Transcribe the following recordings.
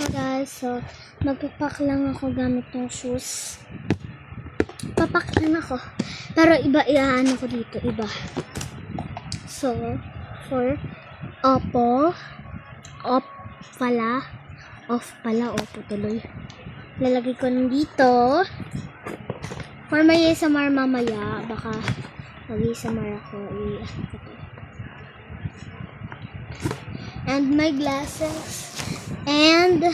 guys, so magpapak lang ako gamit ng shoes. Papak lang ako. Pero iba iaan ako dito, iba. So, for off pala, opo tuloy. Lalagay ko nang dito. For may ASMR mamaya, baka mag-ASMR ako. And my glasses. And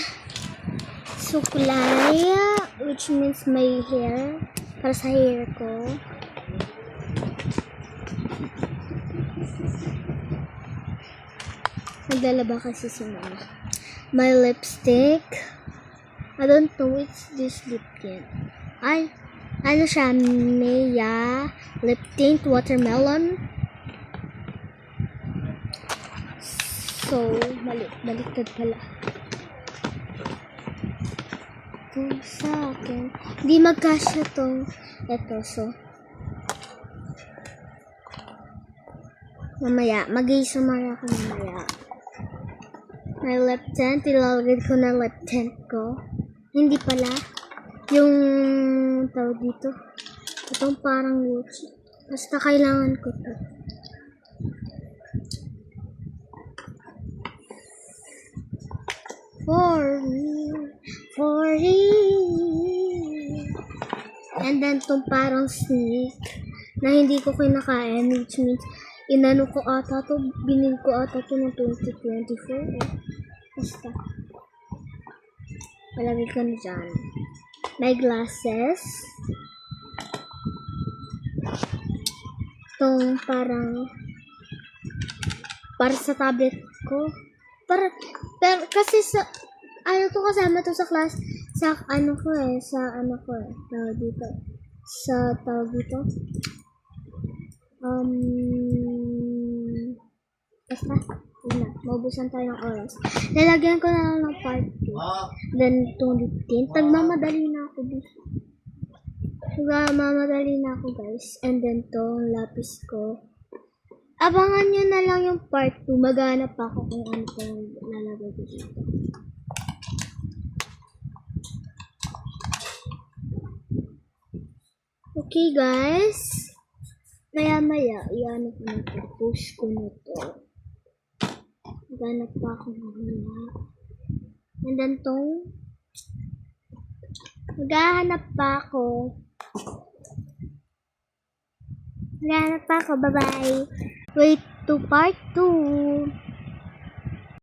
suklay, which means my hair. Para sa hair ko. Naglalaba kasi si mama. My lipstick. I don't know it's this lip tint. Ay, ano siya? Maya lip tint watermelon. So, baliktad pala. Ito sa akin. Hindi magkasya tong ito. So, mamaya. Mag-ASMR ako mamaya. My lip tint. Ilalagay ko na lip tint ko. Hindi pala. Yung tawag dito. Itong parang Gucci. Basta kailangan ko to. For you. And then itong parang snake na hindi ko kinakain, which means inano ko ata to, binili ko ata to ng 2024. Basta palagay ko na dyan. My glasses. Itong parang para sa tablet ko. Pero kasi sa ano to, kasama to sa class sa ano ko tawag dito basta maubusan tayo ng oras. Lalagyan ko na lang ng part 2. Then itong lip tint, nagmamadali na ako guys. And then itong lapis ko. Abangan nyo na lang yung part 2. Maghanap pa ako kung ano itong lalagay ko dito. Okay guys. Maya iyan ko na ito. Push ko na ito. Maghanap pa ako mamaya. And then itong maghahanap pa ako. Bye-bye. Wait to part 2.